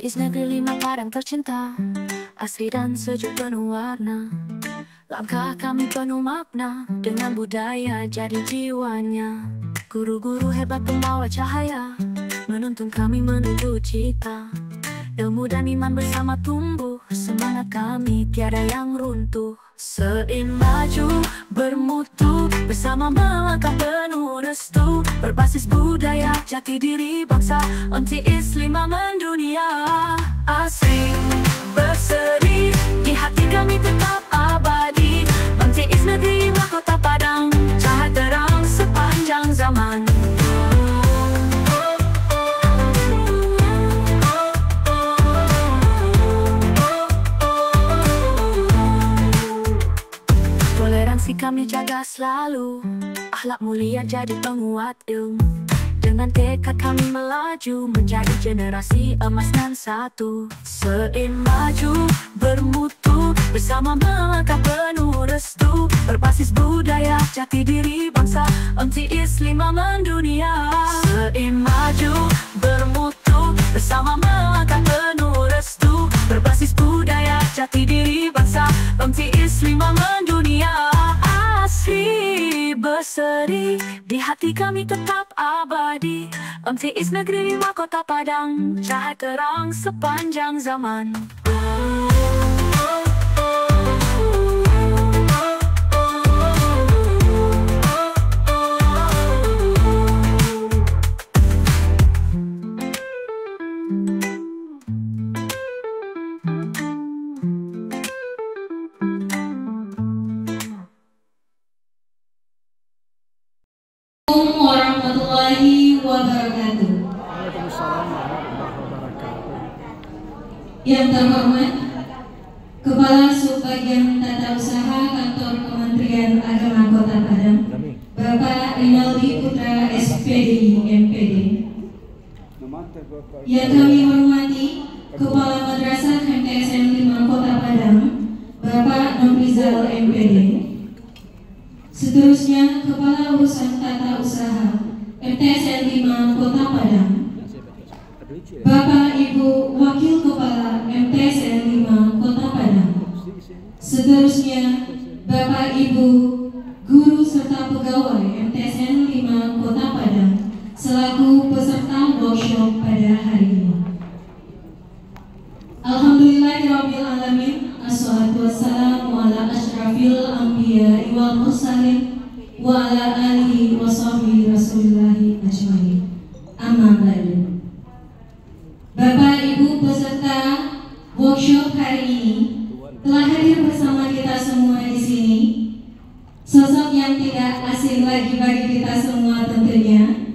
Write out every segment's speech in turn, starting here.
is negeri 5 padang tercinta, asri dan sejuk penuh warna. Langkah kami penuh makna, dengan budaya jadi jiwanya. Guru-guru hebat pembawa cahaya, menuntun kami menuju cita. Ilmu dan iman bersama tumbuh, semangat kami tiada yang runtuh. Sein maju bermutu, bersama melangkah penuh restu. Berbasis budaya jati diri bangsa, MTIS 5 mendunia. Asri berseri, di hati kami tetap abadi. MTIS negeri mahkota Padang, cahaya terang sepanjang zaman. Toleransi kami jaga selalu, akhlak mulia jadi penguat ilmu. Dengan tekad kami melaju, menjadi generasi emas dan satu. Sein maju bermutu, bersama melangkah penuh restu. Berbasis budaya jati diri bangsa, MTIS 5 mendunia. Sein maju bermutu, bersama melangkah penuh restu. Berbasis budaya jati diri bangsa, MTIS 5 mendunia. Asri berseri, di hati kami tetap abadi. MTIS negeri mahkota Padang, cahaya terang sepanjang zaman. Warahmatullahi wabarakatuh. Yang terhormat Kepala Subbagian Tata Usaha Kantor Kementerian Agama Kota Padang, Bapak Rinaldi Putra SPD MPD. Yang kami hormati Kepala Madrasah MTSN 5 Kota Padang, Bapak Nurrizal MPD. Seterusnya, Kepala Urusan Tata Usaha MTSN 5 Kota Padang, Bapak Ibu Wakil Kepala MTSN 5 Kota Padang. Seterusnya, Bapak Ibu Guru serta Pegawai MTSN 5 Kota Padang selaku peserta workshop pada hari ini. Alhamdulillahirrahmanirrahim. Assalatu wassalamu ala asyrafil anbiya wal mursalin wa ala alihi wa sahbihi rasulillahi ajmain. Amma ba'du. Bapak Ibu peserta workshop hari ini telah hadir bersama kita semua di sini. Sosok yang tidak asing lagi bagi kita semua tentunya,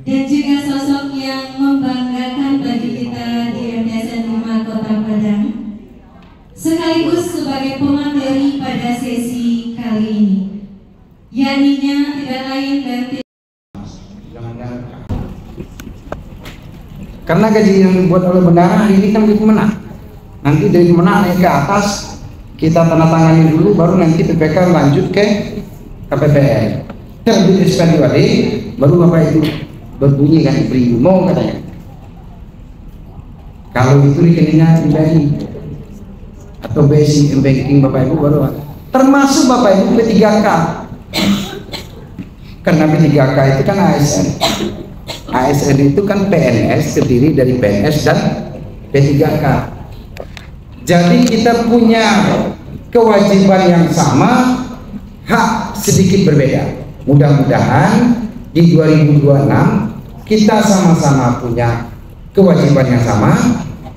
dan juga sosok yang membanggakan bagi kita di MTSN 5 Kota Padang, sekaligus sebagai pemateri pada sesi kali ini, yakninya tidak lain dan karena gaji yang dibuat oleh bendahara hari ini kan dari Kemenang. Nanti dari Kemenang naik ke atas, kita tanda tangani dulu, baru nanti PPK lanjut ke KPPN. Terbit SPDWD, baru Bapak itu berbunyi kan primo katanya. Kalau itu rekeningnya pribadi atau basic banking Bapak Ibu baru, termasuk Bapak Ibu P3K. Karena P3K itu kan ASN. ASN itu kan PNS, terdiri dari PNS dan P3K. Jadi kita punya kewajiban yang sama, hak sedikit berbeda. Mudah-mudahan di 2026 kita sama-sama punya kewajiban yang sama,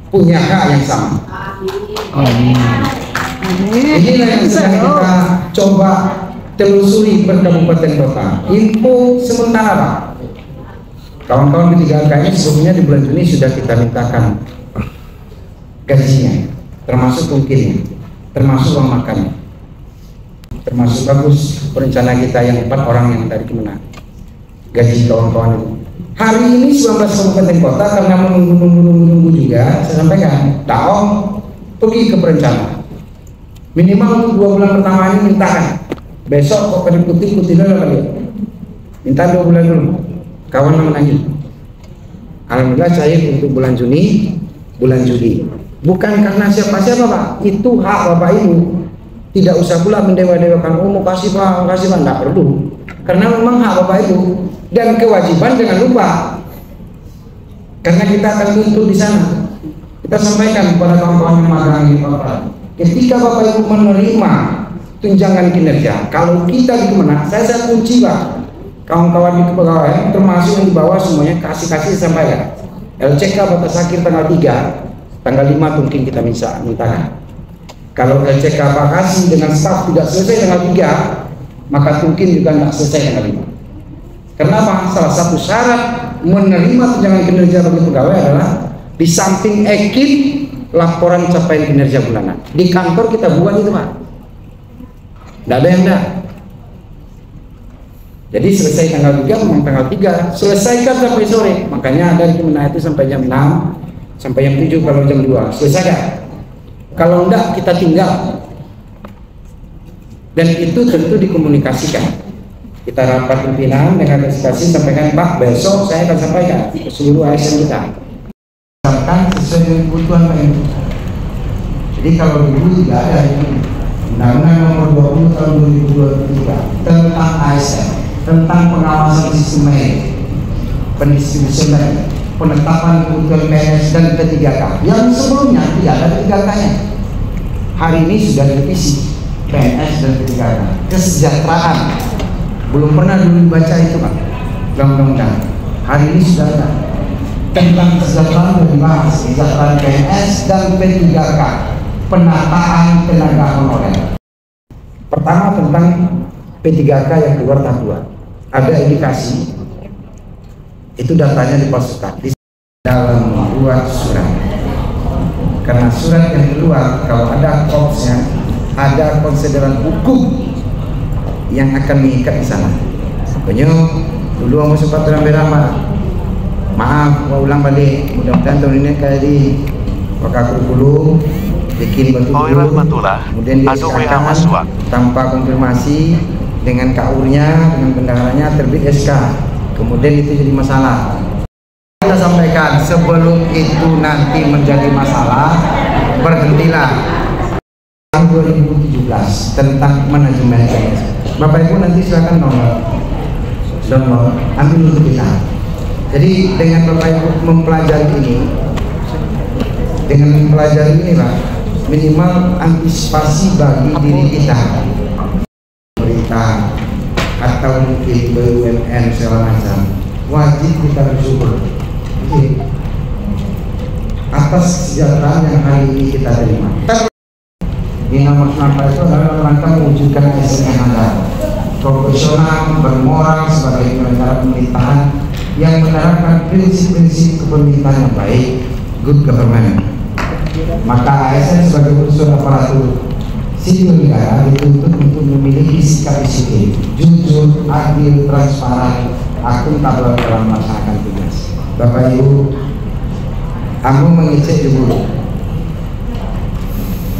punya hak yang sama. Inilah yang sedang kita coba telusuri per kabupaten kota. Info sementara Pak, kawan-kawan P3K ini sebelumnya di bulan Juni sudah kita mintakan gajinya, termasuk mungkin, termasuk uang makannya, termasuk bagus perencana kita yang 4 orang yang dari Kemenang. Gaji kawan-kawan itu hari ini 19 kabupaten kota karena menunggu juga, saya sampaikan, Daom pergi ke perencana minimal untuk 2 bulan pertama ini mintakan, besok kok pada putih dulu kali, minta 2 bulan dulu, kawan menangis. Alhamdulillah saya untuk bulan Juni bulan Juli. Bukan karena siapa-siapa Pak, itu hak Bapak Ibu. Tidak usah pula mendewa-dewakan, oh mau kasih Pak, nggak perlu. Karena memang hak Bapak Ibu dan kewajiban jangan lupa. Karena kita akan tuntut di sana. Kita sampaikan kepada kawan-kawan yang magang di Bapak. Ketika Bapak Ibu menerima tunjangan kinerja, kalau kita di Kemenang, saya kunci Pak. Kawan-kawan di kepegawaian termasuk yang di bawah semuanya kasih sampaikan. LCK batas akhir tanggal 3, tanggal 5 mungkin kita mintakan. Kalau LCK Pak kasih dengan staf tidak selesai tanggal 3, maka mungkin juga tidak selesai tanggal 5. Kenapa? Salah satu syarat menerima tunjangan kinerja bagi pegawai adalah di samping ekip laporan capaian kinerja bulanan. Di kantor kita buat itu Pak. Tidak ada yang enggak. Jadi selesai tanggal 3, memang tanggal 3 selesaikan sampai sore. Makanya ada di Kemenang itu sampai jam 6, sampai jam 7 kalau jam 2 selesaikan. Kalau enggak kita tinggal. Dan itu tentu dikomunikasikan. Kita rapat pimpinan dengan kasih sampaikan Pak, besok saya akan sampaikan ke seluruh ASN kita. Sampaikan sesuai dengan kebutuhan Pak Ibu. Jadi kalau dulu tidak ada ini Undang-Undang Nomor 20 Tahun 2023 tentang ASN, tentang pengawasan sistem pendistribusian, penetapan kebutuhan PNS dan P3K yang sebelumnya tidak ada P3K-nya. Hari ini sudah direvisi PNS dan P3K. Kesejahteraan belum pernah dulu baca itu Pak dalam undang-undang. Hari ini sudah ada tentang kesejahteraan dan dibahas kesejahteraan PNS dan P3K, penataan tenaga honorer. Pertama tentang P3K yang keluar tahap 2. Ada indikasi itu datanya dipalsukan di dalam membuat surat, karena surat yang keluar kalau ada kopsnya, ada konsideran hukum yang akan mengikat di sana. Pokoknya dulu mau sempat beramai-ramai, maaf mau ulang balik, mudah-mudahan tahun ini kayak di Wakakulu bikin batu dulu, kemudian disesuaikan tanpa konfirmasi dengan KUR-nya, dengan bendaharanya terbit SK, kemudian itu jadi masalah. Kita sampaikan sebelum itu nanti menjadi masalah, berhentilah. Tahun 2017 tentang manajemen PNS. Bapak Ibu nanti silakan download, ambil untuk kita. Jadi dengan Bapak Ibu mempelajari ini, dengan mempelajari ini Pak, minimal antisipasi bagi diri kita. Atau mungkin BUMN segala macam, wajib kita bersyukur atas kesejahteraan yang hari ini kita terima. Di nomor 4 itu adalah rangka mewujudkan ASN yang handal, profesional, bermoral sebagai penyelenggara pemerintahan yang menerapkan prinsip-prinsip kepemerintahan yang baik, good government. Maka ASN sebagai unsur aparatur sipil negara dituntut untuk memiliki sikap disiplin, jujur, adil, transparan, akuntabel dalam melaksanakan tugas. Bapak Ibu, aku mengecek dulu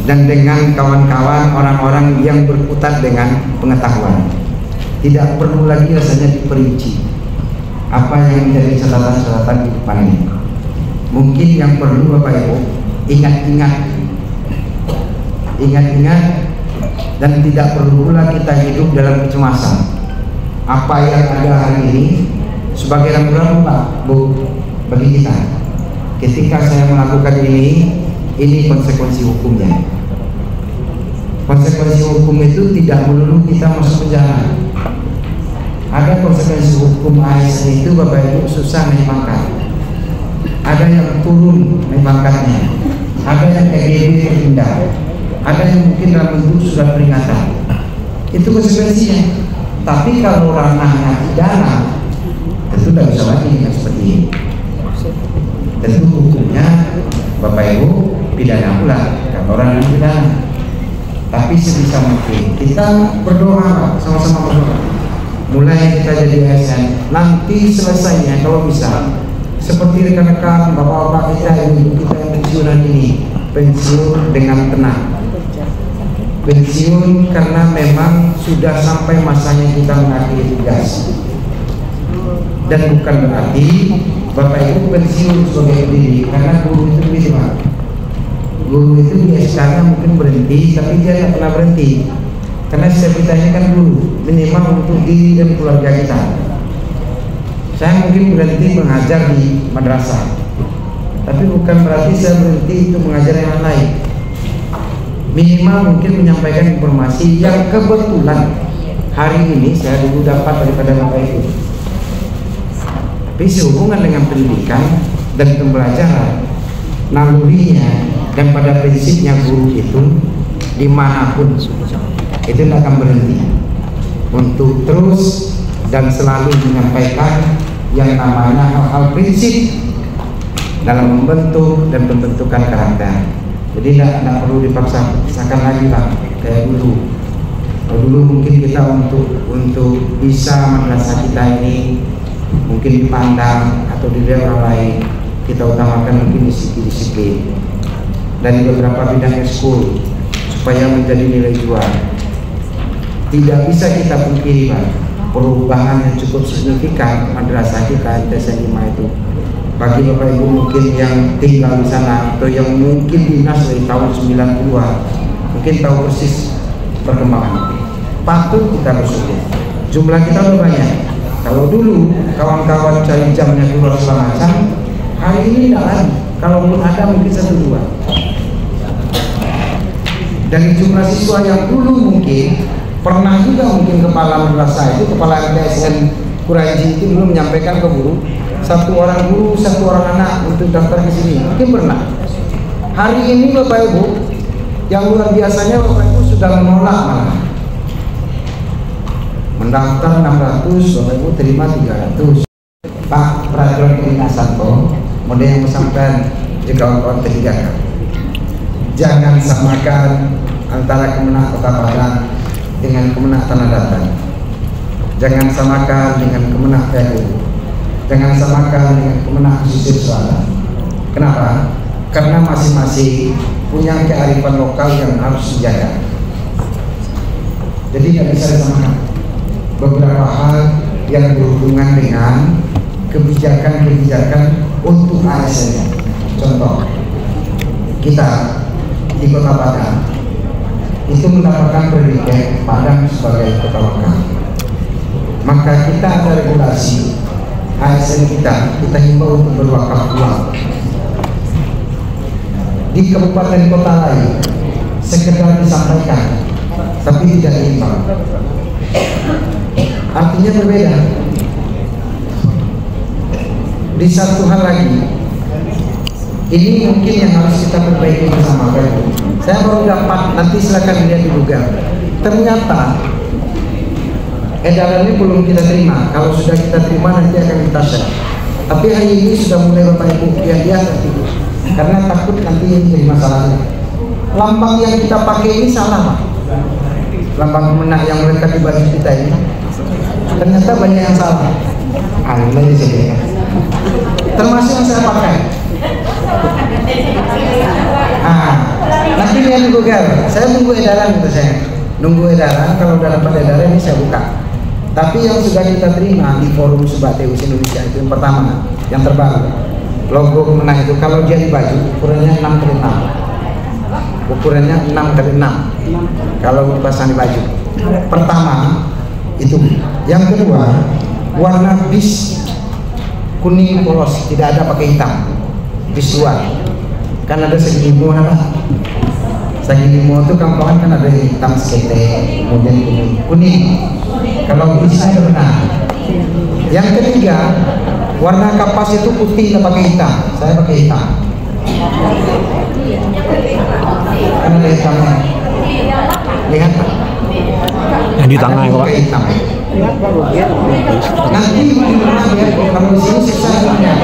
dan dengan kawan-kawan orang-orang yang berkutat dengan pengetahuan. Tidak perlu lagi rasanya diperinci apa yang menjadi catatan-catatan di depan ini. Mungkin yang perlu Bapak Ibu ingat-ingat dan tidak perlu pula kita hidup dalam kecemasan. Apa yang ada hari ini sebagai rambu-rambu Pak Bu bagi kita. Ketika saya melakukan ini konsekuensi hukumnya. Konsekuensi hukum itu tidak melulu kita masuk penjara. Ada konsekuensi hukum ASN itu Bapak Ibu susah naik pangkat. Ada yang turun naik pangkatnya. Ada yang EGB terpindah. Ada yang mungkin dalam bentuk sudah peringatan. Itu konsekuensinya. Tapi kalau ranahnya pidana, tentu tidak bisa lagi dengan seperti ini. Tentu hukumnya Bapak Ibu pidana pula, kata orang yang pidana. Tapi sebisa mungkin kita berdoa, sama-sama berdoa. Mulai kita jadi ASN, nanti selesainya kalau bisa seperti rekan-rekan bapak-bapak kita, ibu kita yang pensiunan ini, pensiun dengan tenang. Pensiun karena memang sudah sampai masanya kita mengakhiri tugas, dan bukan berarti Bapak Ibu pensiun sebagai pendidik karena guru itu begitu Pak. Guru itu biasanya mungkin berhenti, tapi dia tidak pernah berhenti karena setiap kita ini kan guru, minimal untuk diri dan keluarga kita. Saya mungkin berhenti mengajar di madrasah, tapi bukan berarti saya berhenti untuk mengajar yang lain. Minimal mungkin menyampaikan informasi yang kebetulan hari ini saya dulu dapat daripada Bapak Ibu. Tapi sehubungan dengan pendidikan dan pembelajaran, nalurinya dan pada prinsipnya guru itu dimanapun itu tidak akan berhenti untuk terus dan selalu menyampaikan yang namanya hal-hal prinsip dalam membentuk dan pembentukan karakter. Jadi tidak perlu dipaksakan lagi Pak kayak dulu. Kalau dulu mungkin kita untuk bisa madrasah kita ini mungkin dipandang atau dilihat orang lain, kita utamakan mungkin disiplin dan beberapa bidang ekskul supaya menjadi nilai jual. Tidak bisa kita pungkiri Pak, perubahan yang cukup signifikan madrasah kita TSN 5 itu. Bagi Bapak Ibu mungkin yang tinggal di sana atau yang mungkin dinas dari tahun 90-an mungkin tahu persis perkembangan. Patut kita bersyukur. Jumlah kita banyak. Kalau dulu kawan-kawan cari jamnya keluar segala macam, hari ini tidak lagi. Kalaupun ada mungkin 1-2. Dari jumlah siswa yang dulu mungkin pernah juga mungkin kepala madrasah itu, kepala TSN Kuraji itu belum menyampaikan ke guru, 1 orang guru, 1 orang anak untuk daftar ke sini. Mungkin pernah. Hari ini Bapak Ibu, yang luar biasanya Bapak Ibu sudah menolak malah. Mendaftar 600, Bapak Ibu terima 300. Pak, peraturan kedinasan model yang disampaikan jika kawan-kawan terlihat. Jangan samakan antara Kemenak Kota Padang dengan Kemenak Tanah Datar. Jangan samakan dengan Kemenak PLU. Jangan samakan dengan Kemenak Pesisir Selatan. Kenapa? Karena masing-masing punya kearifan lokal yang harus dijaga. Jadi tidak bisa disamakan. Beberapa hal yang berhubungan dengan kebijakan-kebijakan untuk ASN. Contoh, kita di Kota Padang itu mendapatkan predikat Padang sebagai kota lokal. Maka kita ada regulasi ASN kita himbau untuk berwakaf uang. Di kabupaten kota lain sekedar disampaikan, tapi tidak diimbau. Artinya berbeda. Di satu hal lagi, ini mungkin yang harus kita perbaiki bersama. Saya baru dapat, nanti silakan lihat di Google. Ternyata edaran ini belum kita terima. Kalau sudah kita terima nanti akan kita share. Tapi hari ini sudah mulai Bapak Ibu lihat nanti, karena takut nanti ini jadi masalahnya. Lambang yang kita pakai ini salah Pak. Lambang Kemenak yang melekat di baju kita ini ternyata banyak yang salah. Alhamdulillah disini. Termasuk yang saya pakai. Nanti lihat di Google. Saya nunggu edaran gitu saya. Nunggu edaran, kalau udah dapat edaran ini saya buka. Tapi yang sudah kita terima di forum Subak Teus Indonesia itu yang pertama, yang terbaru. Logo Kemenak itu kalau dia di baju ukurannya 6x6. Ukurannya 6x6. Kalau dipasang di baju. Pertama itu. Yang kedua, warna bis kuning polos, tidak ada pakai hitam. Visual. Kan ada segi limo apa? Segi limo itu kampungan kan ada hitam sekete, kemudian kuning. Kalau bisa benar. Yang ketiga, warna kapas itu putih, tidak pakai hitam. Saya pakai hitam. Kan ada hitamnya. Lihat Pak. Yang di tengah ya Pak. Hitam. Nanti kalau di sini siksa dunia.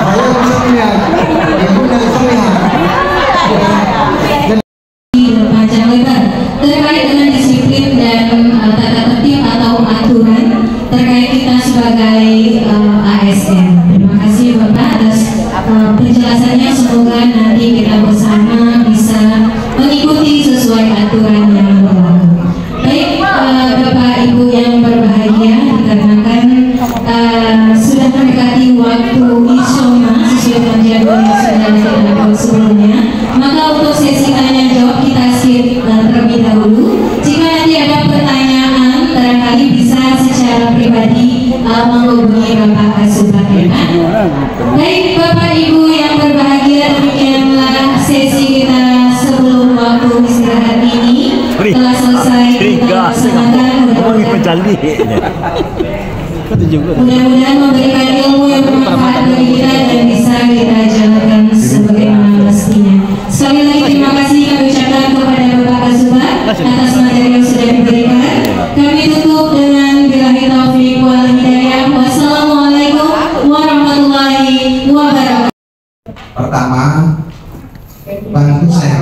Saya bisa melihat. Ibu dan saya. Panjang lebar terkait dengan disiplin dan tata tertib atau aturan terkait kita sebagai ASN. Terima kasih Bapak atas penjelasannya. Semoga nanti kita bersama bisa mengikuti sesuai aturan yang berlaku. Baik Bapak Ibu yang berbahagia, dikarenakan secara pribadi menghubungi Bapak Subhan ya Pak. Baik Bapak Ibu yang berbahagia, demikianlah sesi kita sebelum waktu istirahat ini telah selesai kita laksanakan. Mudah-mudahan memberikan ilmu yang bermanfaat bagi kita dan bisa kita jalankan sebagaimana mestinya. Sekali lagi terima kasih kami ucapkan kepada Bapak Kasubhan atas materi yang sudah diberikan. Kami tutup dengan billahi taufiq wal hidayah. Wassalamualaikum warahmatullahi wabarakatuh. Pertama, bantu saya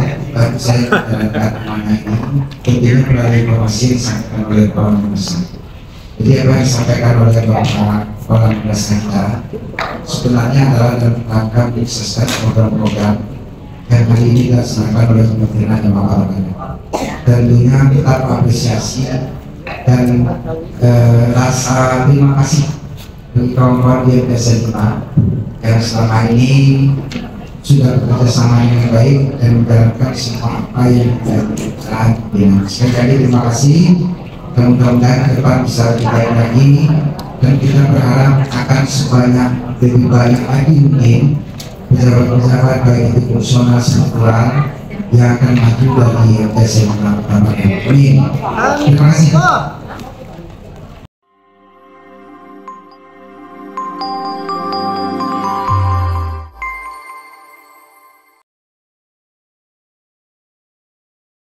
menjalankan mana ini tentunya melalui informasi yang disampaikan oleh Bapak Besar. Jadi apa yang disampaikan oleh Bapak Besar kita sebenarnya adalah dalam rangka mensukseskan program-program yang hari ini dilaksanakan oleh Kementerian Agama Olahraga. Tentunya kita mengapresiasi dan rasa terima kasih bagi kawan-kawan di MTS yang selama ini sudah bekerja sama dengan baik dan menjalankan semua apa yang kita lakukan. Sekali lagi terima kasih. Mudah-mudahan ke depan bisa kita lagi dan kita berharap akan lebih banyak lagi mungkin pejabat-pejabat baik itu fungsional struktural yang akan maju dari MTS. Amin. Terima kasih.